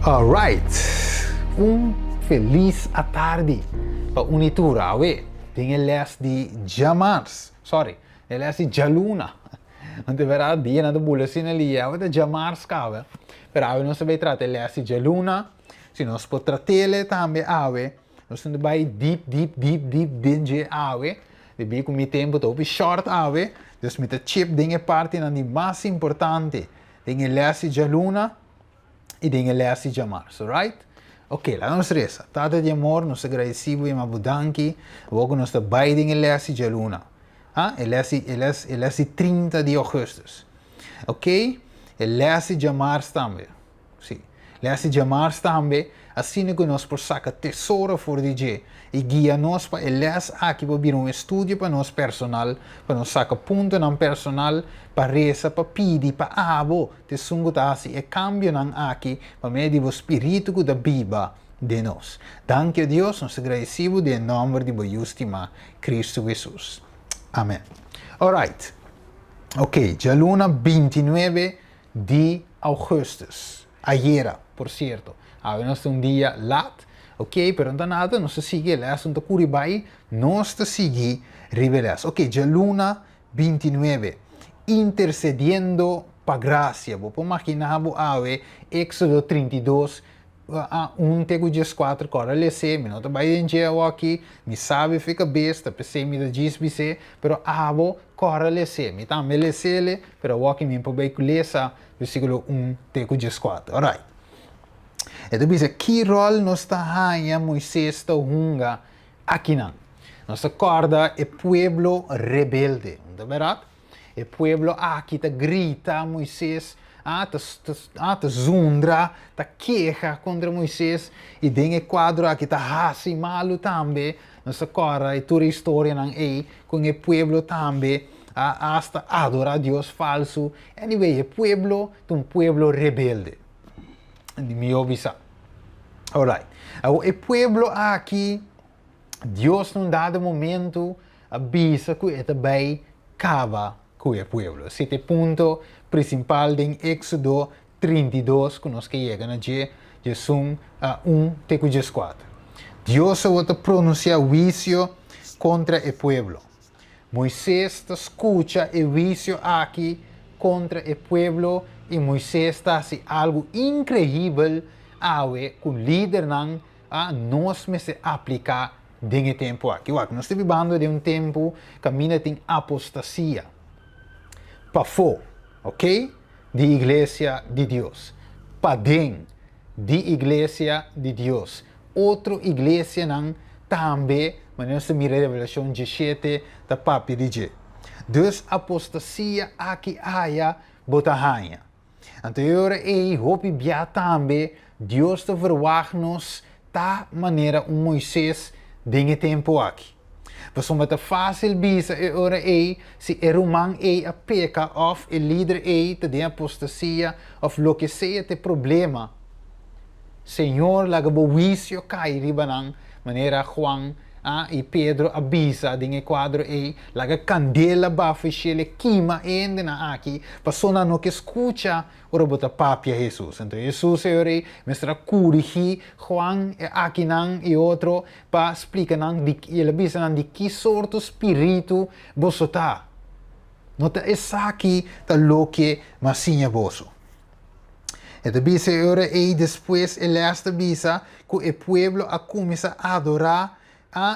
Alright, feliz à tarde para unitura, ué, tem les de Jamars, sorry, les de Jaluna. Não deverá dia na bula assim ali, é de Jamars cava. Pero ave não se vai tratar les de Jaluna, se nós pode tratar também ave, nós não vai deep dentro ave, de bem com o tempo todo short ave, dus met de chip dingen parte na die mais importante, dingen les de Jaluna. E dingen les de Jamars, alright? Ok, la nostra resa. Tata di amor, nos agradecido e mabudanki. Wogo nos bij dingen les de Jaluna. Ah, e les de 30 de augustus. Ok? E les de Jamars também. Sim. Les de Jamars também. Assim que nós por saca tesouro for DJ. E guia nós para les aqui para vir estúdio para nós personal. Para nós saca ponto não personal. Para reza, para pedir, para abo. Te sungutasi e cambio não aqui. Para meio do espírito da Bíblia de nós. Danke a Deus. Nós agradecemos em nome de Boiustima Cristo Jesus. Amém. Alright. Ok. Jaluna 29 de augustus. Ayer, por certo. Nós dia lat, ok? Pero não nada, nós sigue lá, nós curibai, nós sigue revelas. Ok, Jaluna 29, intercediendo para graça. Vou imaginar, Éxodo 32, a 1:4, corre lese, me nota bem dia aqui, me sabe fica besta, pensei me da diz bise, pero abo corre lese, me também lese, pero aqui me pode lesa, versículo 1:4. Alright. Então, que rol nós está Moisés está hunga aqui não? Nós acorda o povo rebelde, não é verdade? O povo aqui está grita Moisés, tá zundra, tá queixa contra Moisés e tem quadro aqui tá assim malo também. Nós acorda e toda a história não é com o povo também hasta adorar Deus falso. Anyway, o povo é um povo rebelde. De me avisar. Alright. O povo aqui, Deus num dado momento avisa que é também cava com o povo. Esse é o ponto principal em Éxodo 32, que nós chegamos a Jesus 1:4. Deus vai pronunciar juízo contra o povo. Moisés escuta o juízo aqui contra o povo. E Moisés está assim algo incrível que o líder não nós me se aplicar nesse tempo aqui. Nós estamos vivendo de tempo que caminha em apostasia. Para fora, ok? De igreja de Deus. Para dentro de igreja de Deus. Outra igreja não também, mas nós temos a revelação 17 da papi de Deus. Dus apostasia aqui há botahanha. Anterior e hope bia também Deus te verwacht da maneira Moisés dinge tempo aqui. Mas como é fácil bisa ora se romang a peca of o líder te de apostasia of lo que seja te problema. Senhor laga bo wisio cai ribanang maneira Juan e Pedro avisa dinge quadro laga candela bafichele quima ende na aqui passona no que escucha ora bota papia Jesus. Então Jesus ore mestra corrigir Juan aqui não e outro para explicar não de ele avisa não de que sorte espírito você tá. Nota essa aqui tá lo que masinha boso. Então bisa ora depois ele esta bisa que o povo a começa a adorar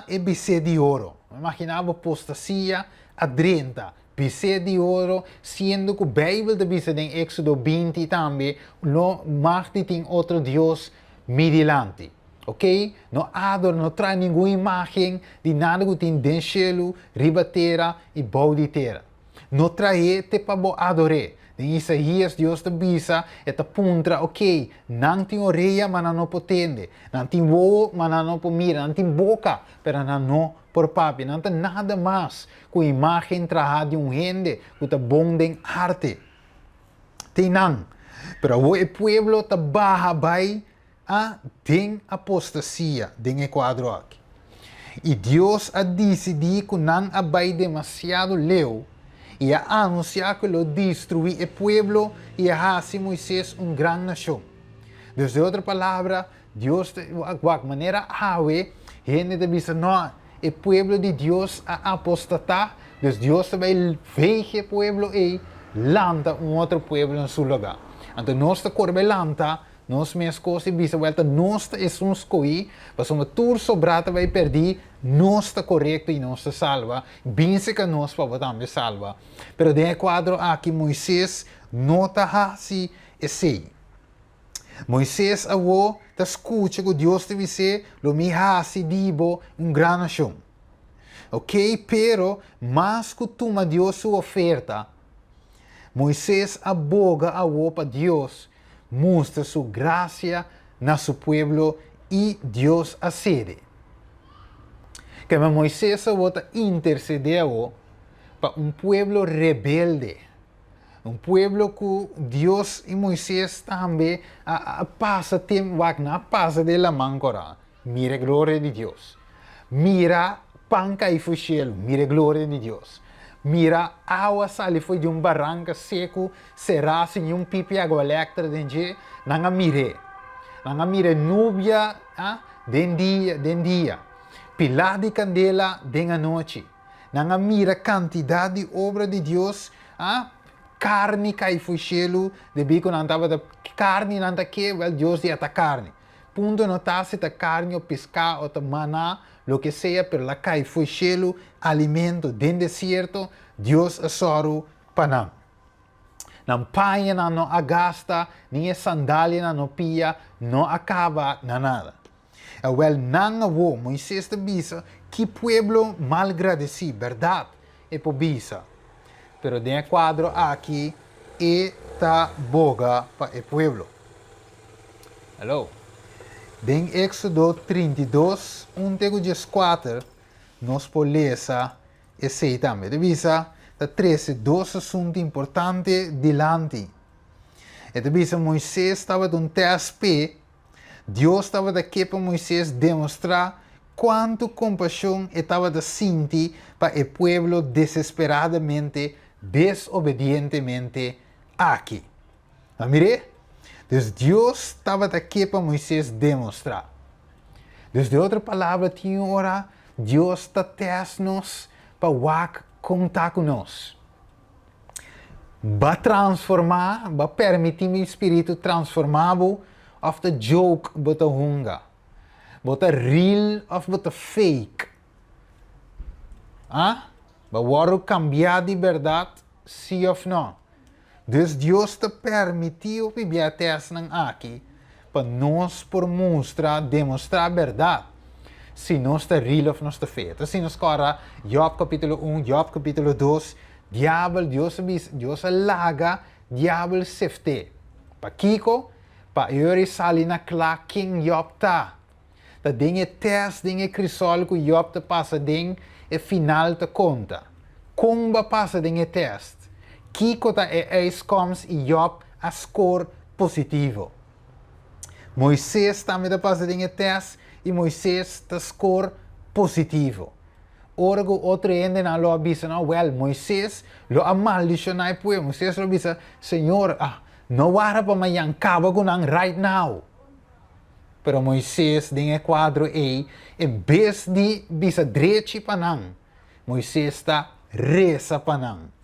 e bicê de ouro. Imaginava apostasia a 30. Bicê de ouro, sendo que a Bíblia diz em Éxodo 20 também, não mais tem outro Deus midilante. Ok? Não adora, não traz nenhuma imagem de nada que tem dentro do cielo, riba terra e bau de terra. Não traz te para adorar. Em Isaías, Deus te avisa e te apunta, ok, não tem orelha, mas não potente, não tem voo, mas não pode mirar, não tem boca, mas não por papi, não tem nada mais com a imagem trabalhada de gente que está bom de arte. Tem não. Pero o povo está barra vai tem apostasia em quadro aqui. E Deus a decidido que não vai demasiado leu e a anunciar que lo destruir o pueblo e a hacer Moisés grande nação. Dus de outra palavra, Deus, de maneira ave, gente te diz, não, o pueblo de Deus a apostatar, dus Deus vai veige pueblo e lanta outro pueblo em seu lugar. Então, nós te corbe lanta, nós mesmos coisas bisa volta, nós te é escolhi, mas uma tour sobrata vai perder, nós te correto e nós te salva, binse que nós para também salva. Pero de quadro aqui Moisés nota assim esse. Moisés avô te escuta que Deus te dizer, lo mi hasi dibo grande nação. Ok, pero mas que toma Deus sua oferta, Moisés aboga avô para Deus, mostra sua graça na seu pueblo e Deus acede. Que Moisés avô intercedeu para pueblo rebelde. Pueblo que Deus e Moisés também passa tempo, passa de la mancora. Mira a glória de Deus. Mira panca e fuxelo, mira a glória de Deus. Mira água sale foi de barranco seco, será sem pipi água elétrica dentro, não mire. Não mire nubia den dia. Pilar de candela den a noite. Não mira quantidade de obra de Deus, carne cai fuxelo, de bico não estava de carne não está que, Deus ia a carne. Punto não está se a carne ou pescar ou maná, lo que seja, pero la cai fuxelo, alimento den deserto, Deus é soro para não panha não agasta, nem sandália não pia, não acaba na nada. Não avô, Moisés te bisa, que pueblo malagradecido, verdade, é por bisa. Pero de quadro aqui está boga para o pueblo. Hello. Den Éxodo 32, 1-4, nós podemos esse também. De visa, da 13, dois assuntos importantes delante. E de visa, Moisés estava de TSP, Deus estava daqui para Moisés demonstrar quanto compaixão estava de sentir para o pueblo desesperadamente, desobedientemente aqui. Mire? Dus Deus estava aqui para Moisés demonstrar. Dus de outra palavra, tinha hora, Deus está testando-nos para contar conosco. Vai transformar, vai permitir o Espírito transformar-o of the joke, but the hunger. But the real of but the fake. Vai cambiar de verdade, sim ou não? Dus Deus te permitiu viver testes aqui para nós por demonstrar a verdade. Se nós está real ou nós está feito. Se nós corra Job capítulo 1, Job capítulo 2, diabo, Deus alaga, diabo sefte. Para Kiko, para Yuri sali na clá quem Job tá. Da dinge teste, dinge crisol que Job te passa ding, e final te conta. Como passa dinge teste? Kiko ta comes e Job a score positivo. Moisés também está passando em teste e Moisés está score positivo. Ora que outro ainda não lo avisa, não, Moisés lo amaldicionai pues, Moisés lo avisa, Senhor, não era para me acaba com right now. Pero Moisés tem quadro em vez de bisa direito para não, Moisés está reza para não.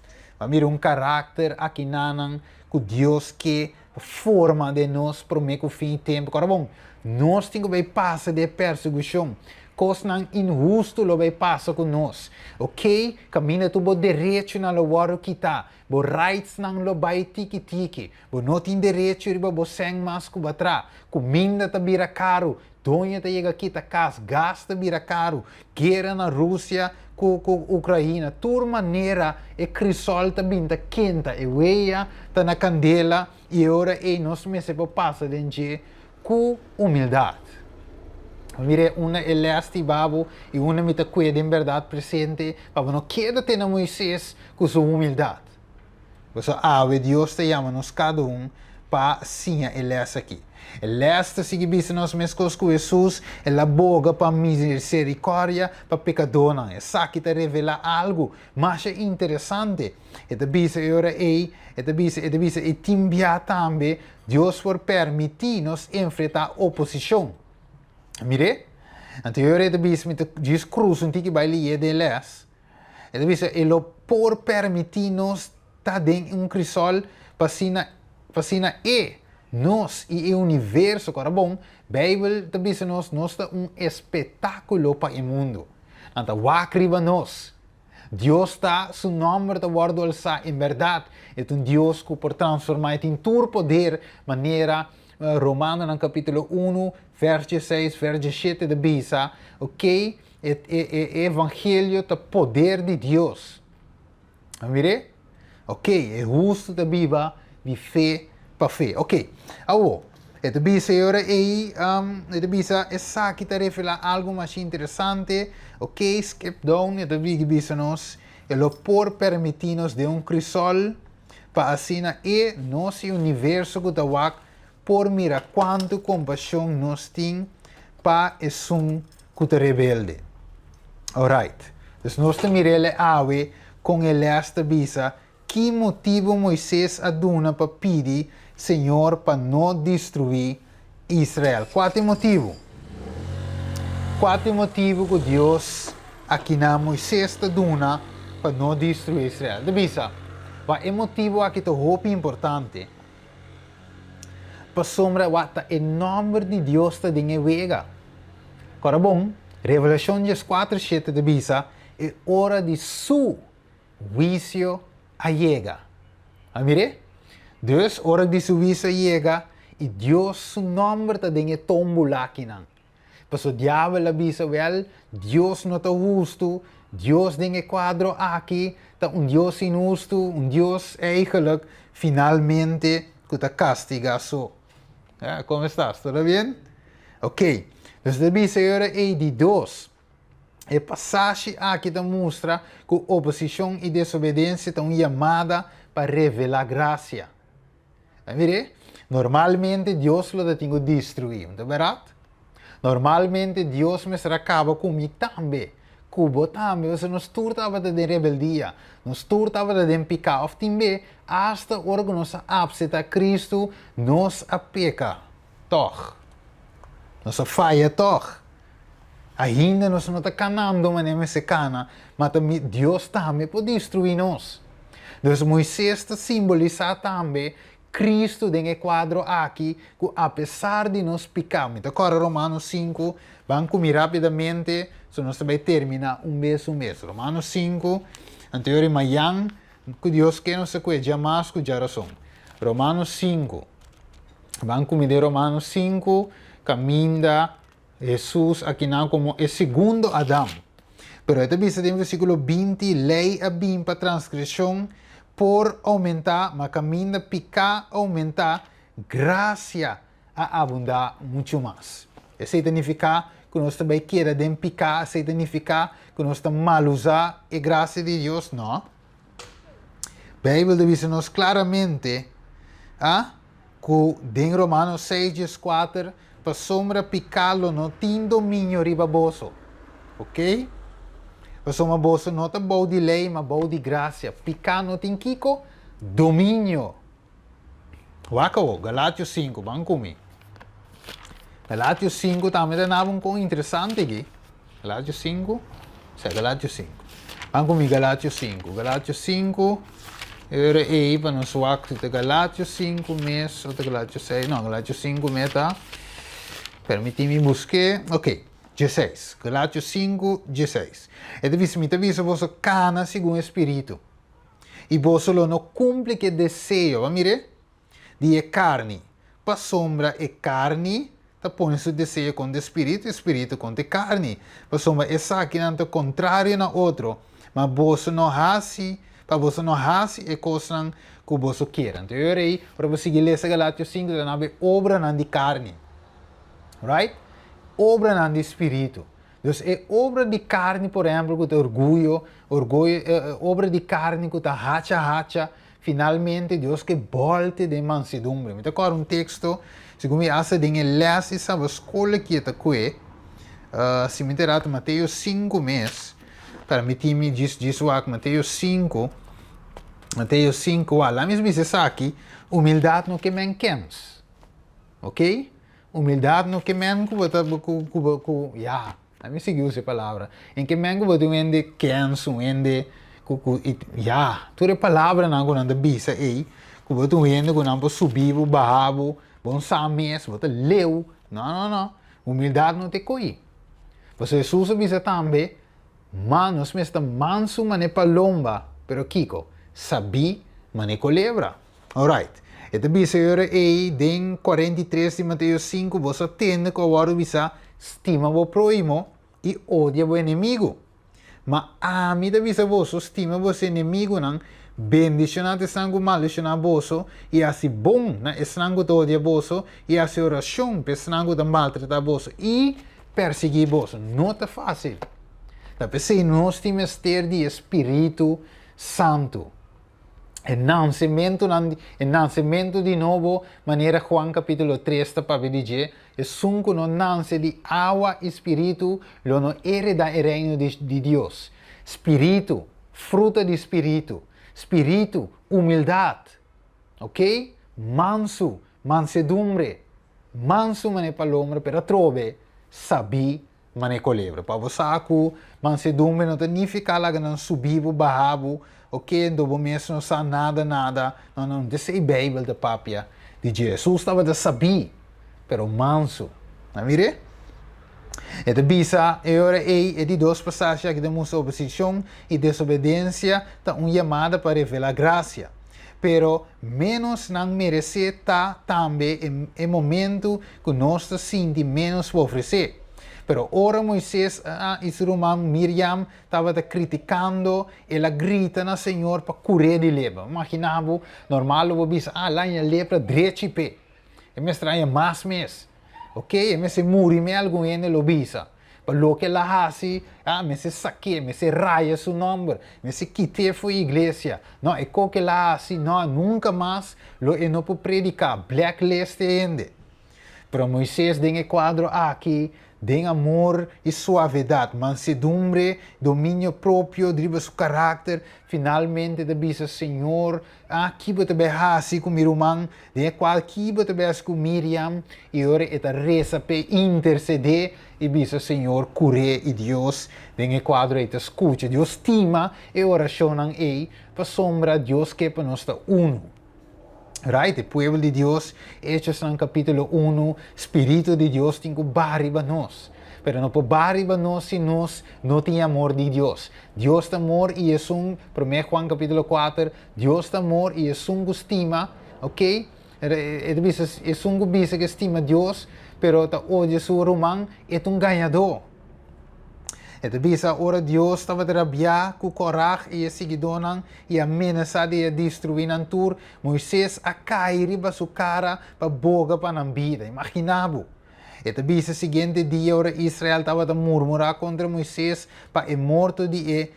Mira caráter aqui nanang que Deus que forma de nós para o fim do tempo. Agora bom, nós temos que passar de perseguição. Coisas injusto lo vai passar com nós. Ok? Caminha tu bo direito na lo waro kita. Bo rights nang lo vai tiki. Bo não tem direito riba bo seng mas ku batra. Comida ta bira caro. Donha ta chega kita cas. Gasta bira caro. Guerra na Rússia com Ucrânia. Tur maneira e crisol ta binta quenta. E weia ta na candela. E ora nós me se passa dentro com humildade. Mire, una é leste babo e uma me cuida em verdade presente, para não queda ter Moisés com sua humildade. Você ave Deus te chama nos cada para sim ele aqui. Ele está se que nós mesmos com Jesus, ele boga para misericórdia para pecador não. Essa que te revela algo, mas é interessante. Ele diz agora ele diz e timbia também Deus por permitir-nos enfrentar oposição. Mire, anterior ele diz Jesus cruz um tique baile de les. Ele diz ele por permitir-nos tá dentro um crisol para sina nós e o universo, cara bom, Bíblia te diz nós tá um espetáculo para o mundo. Então, wacriba nós. Deus está, seu nome está guardado em verdade. É um Deus que por transformar em todo poder, maneira, Romano no capítulo 1, verso 6, verso 7 de Bisa, ok? O evangelho é o poder de Deus. Mire? Ok, é justo da Bíblia, de fé para fé. Ok, agora, esta Bisa agora esta Bisa essa que te revela algo mais interessante. Ok, skip down, esta Bisa nos, ele por permitir-nos de crisol para assim e nosso universo que está por mirar quanto compaixão nós temos para esse que está rebelde. Alright, então nós miramos a com ele esta Bisa. Que motivo Moisés aduna para pedir Senhor para não destruir Israel? Quatro motivos. Quatro motivos que Deus aqui na Moisés aduna para não destruir Israel. De bisa, é motivo aqui que é importante. Para sombra o nome de Deus está em vega. Agora bom, Revelação 4:7 de bisa é hora de su juízo llega. Mire? Deus, hora de su juízo llega e Deus, su nome está em tombola aqui não. Mas o diabo avisa, well, Deus não está justo, Deus tem quadro aqui, está Deus injusto, Deus eigenlijk, finalmente, que está castigado. Como estás? Tudo bem? Ok. Então, avisa agora é de Deus. A passagem aqui mostra que oposição e desobediência estão chamada para revelar graça. Mire? Normalmente Deus lo tem que destruir, não é verdade? Normalmente Deus me acaba comigo também. Cubo também, você nos turtava de rebeldia, nos turtava de pecado, também, hasta a hora que nós aceita Cristo, nos peca, toch. Nos falha, toch. Ainda nós não estamos canando, mas não se cana, mas Deus também pode destruir nós. Então Moisés está simbolizando também Cristo tem quadro aqui, que apesar de nós pecarmos. Então, agora Romanos 5, vamos comer rapidamente, se nós vai terminar um mês. Romanos 5, anterior amanhã, que Deus quer nos sequer, jamais que já razão. Romanos 5, vamos comer Romanos 5, caminha Jesus aqui não como o segundo Adão. Pero esta vista tem versículo 20, lei a bim para transgressão, por aumentar, mas caminho picar, aumentar, graça a abundar muito mais. Isso significa que nós também queremos picar, significa que nós estamos mal usar a graça de Deus, não. A Bíblia diz-nos claramente que em Romanos 6:4, para sombra picá-lo não tem domínio ribaboso. Ok? Para sombra boso não está bom de lei, mas bom de graça. Picar não tem kiko, domínio. Wakawo, Galátios 5, vamos comigo. Galátios 5 também é um pouco interessante aqui. Galátios 5, Galátios 5. Vamos comigo, Galátios 5. Galátios 5, era aí para nós de Galátios 5, mês, ou Galátios 6, não, Galátios 5, meta. Permite-me buscar, ok. 16, Galátios 5, 16. E te avisa você cana segundo o Espírito. E você não cumpre que desejo, mire, de carne. Para sombra é carne, tá põe seu desejo com o Espírito com a carne. Para sombra é aqui não é contrário na outro. Mas você não hace, para você não hace é coisa que você quer. Então, eu aí, para você seguir essa Galátios 5, não é obra não de carne. Right? Obra não de espírito. Então, é obra de carne, por exemplo, que tem orgulho, obra de carne que está hacha, finalmente Deus que volte de mansedumbre. Me tocar um texto, segundo essa dinha lesse sabe escola que está que se me terá Mateus 5 mês, para me time diz Mateus 5, lá mesmo diz aqui, humildade no que men quemes, ok? Humildade no que men ja, a mim seguiu essa palavra, em que men que ende canso, ende ja, toda palavra não quando anda bisa aí, que você ende quando anda subir, baixar, bom sames, você leu, não, humildade não te coi. Você Jesus bisa também, manos me está manso mane palomba, pero kiko, sabi mane colebra. Alright. Ito bisa yore aí, den 43 de Mateus 5, você tende que agora bisa estima o próximo e odia o inimigo. Mas a mim da bisa você estima o inimigo não, bendicionate sangue maldicionar você e assim bom, na sangue todo dia você e assim oração para sangue da maltratar você e perseguir você. Não é fácil. Tapi se nós temos ter de Espírito Santo, o nascimento de novo, maneira Juan capítulo 3 está para dizer, é sunco no nasce de água e Espírito, lo no hereda o reino de Deus. Espírito, fruta de Espírito, Espírito, humildade, ok? Manso, mansedumbre, manso mane palombre, pero trove, sabi, mane colebra. Para você que mansedumbre não significa lá que não subir, baixar, ok? Do mesmo não sabe nada. Não, desse é a Bíblia da papia de Jesus estava de saber, pero manso. Não mire? E de bisa, e de duas passagens aqui demonstra oposição e desobediência, tá uma chamada para revelar graça. Pero menos não merece tá também em momento que nós sentimos menos para oferecer. Pero ora Moisés e sua irmã Miriam estava criticando, ela grita na Senhor para curar de lepra. Imaginava, normal, eu disse, lá em lepra, direito pé. E me estranha mais mês. Ok? E me se muri me alguém lo bisa. Para lo que ela hace, me se saque, me se raya su nombre, me se quite foi igreja. Não, é o que ela hace, não, nunca mais, lo e não pode predicar, blacklist ende. Pero Moisés tem o quadro aqui, tem amor e suavidade, mansedumbre, domínio próprio, driva seu caráter, finalmente diz Senhor, aqui você vai assim com meu irmão, tem qual aqui você vai com Miriam, e ora esta reza para interceder, e diz Senhor, cure e Deus, tem o quadro esta escuta, Deus estima e oração aí, para sombra Deus que para nós está uno. Right? O povo de Deus, Hechos no capítulo 1, Espírito de Deus tem que barriba nós. Pero não pode barriba nós se nós não temos amor de Deus. Deus tem amor e é um, 1 Juan capítulo 4, Deus tem amor e é um que estima, ok? É um que estima Deus, pero hoje seu irmão é um ganhador. Então, bisa ora Deus estava trabalhando com coragem e a seguidora e ameaçar de destruir a tur. Moisés a cair riba sua cara para boga para a vida. Imaginava. Então, bisa seguinte dia ora Israel estava a murmurar contra Moisés para morto de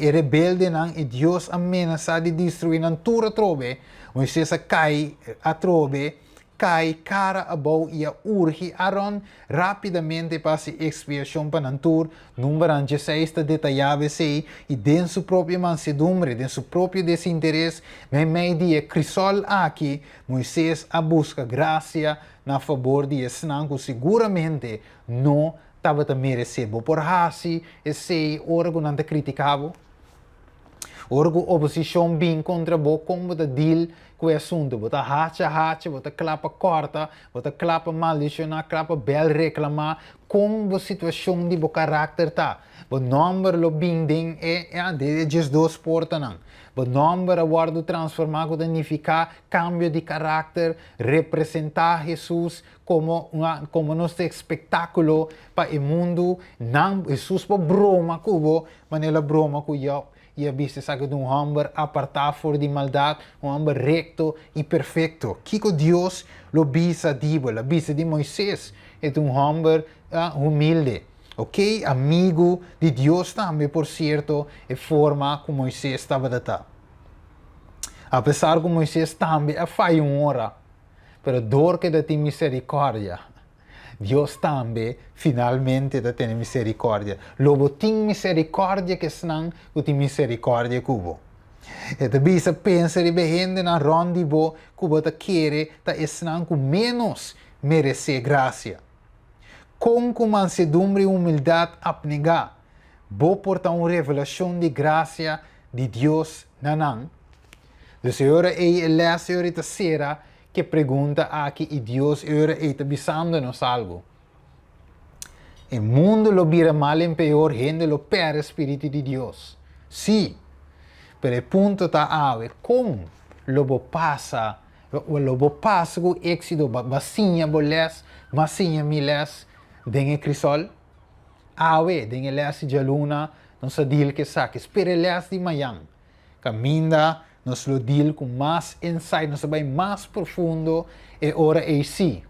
rebelde e Deus ameaçar de destruir a tur a trove. Moisés a cair a trove. Cai cara abaixo e urge Aaron rapidamente para a expiação para Nantur, número 16 está detalhado e dentro sua própria mansedumbre, dentro seu próprio desinteresse, meio dia crisol aqui, Moisés a busca graça na favor de Esnan, que seguramente não estava a merecer. Por assim, esse ora que não criticava, ora que a oposição bem contra o como da deal com o assunto, bota hacha, bota clapa corta, bota clapa maldicionar, clapa bel reclamar, como a situação de o caráter tá. O número lo binding é just duas portas não. O número agora transformar, significa cambio de caráter, representar Jesus como nosso espetáculo para o mundo, não Jesus para broma cubo, maneira broma cuyo. E a vista sabe de homem apartado fora de maldade, homem recto e perfeito. Kiko Deus lo bisa dibo, la bisa de Moisés é homem humilde, ok? Amigo de Deus também, por certo, é forma como Moisés estava a dar. Apesar que Moisés também faz hora, pero dor que tem misericórdia, Deus também finalmente tem misericórdia. Lobo tem misericórdia que senão que tem misericórdia cubo. E te bisa pensa de behende na rondi bo cubo te quere ta senão que menos merece graça. Com mansedumbre e humildade abnegar, bo porta uma revelação de graça de Deus nanang. Dus agora é a senhora terceira que pergunta aqui e Deus agora está bisando-nos algo. O mundo lo vira mal em pior, gente lo perde o Espírito de Deus. Sim, pero o ponto está aí, como lo passa com êxito, vacinha boles, vacinha miles, dengue crisol, awe, dengue lesi de luna, não se dil que saque, espere les de manhã, caminha, nos lo deal com mais insight, nos vai mais profundo e ora é sim.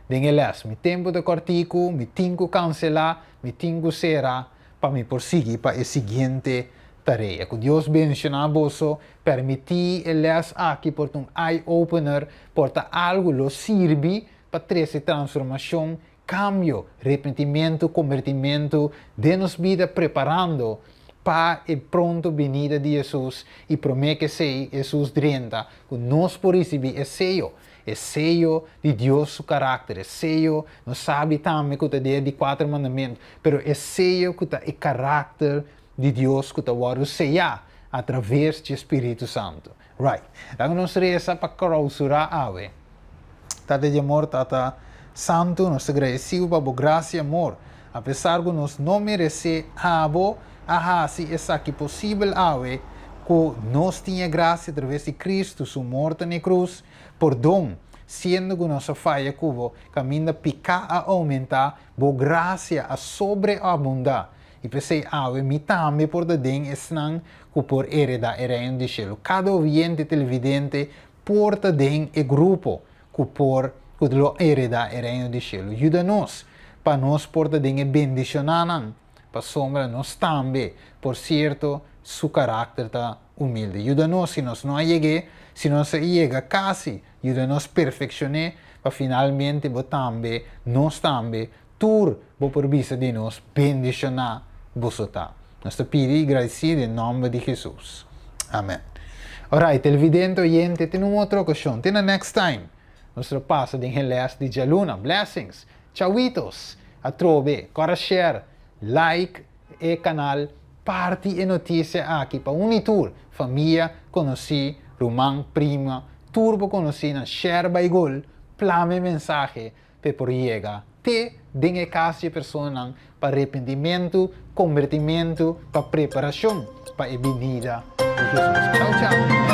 Dengue les, mi tempo de cortico, mi tinco cancelar, mi tinco será para me prosseguir para a seguinte tarefa. Que Deus bendiga a você, permitir les aqui por um eye opener, porta algo lo sirve para trazer transformação, cambio, arrependimento, convertimento de nos vida preparando para a pronto venida de Jesus e promete que sei Jesus 30, que nós por receber é sello de Deus seu caráter, é sello, nós sabe também que é de 4 mandamentos, pero é sello que é o caráter de Deus que vai sellar através do Espírito Santo. Right. Então nós reza para clausurar a ave. Tata de amor, Tata Santo, nós agradecemos para a graça e amor, apesar de nós não merecer abo, se é aqui possível ave, que nós tinha graça através de Cristo, sua morte na cruz, por dom, sendo que nossa falha cubo, caminha picar a aumentar, boa graça a sobreabundar. E pensei, me também por den esnan que por heredar o reino de cielo. Cada ouvinte televidente porta den e grupo que por que lo heredar o reino de cielo. Ajuda-nos para nós porta den e bendicionar, para sombra nós também, por certo, seu caráter está humilde. Ajuda-nos se nós não cheguemos, se nós chega quase, ajuda-nos a perfeccionar, para finalmente nós também, tur, por vista de nós, bendicionar você. Nós te pedimos e agradecemos em nome de Jesus. Amém. Alright, televidente, oyente, tem uma outra ocasião. Até next time. Nosso passo de enreles de Jaluna. Blessings. Tchauitos. A trove. Cora share. Like e canal. Parte e notícia aqui para Unitur. Família, conheci, Romão, prima, turbo conheci na share by gol. Plame mensagem para por chegar. Te dengue casa pessoa para arrependimento, convertimento, para preparação para a venida de Jesus. Tchau, tchau.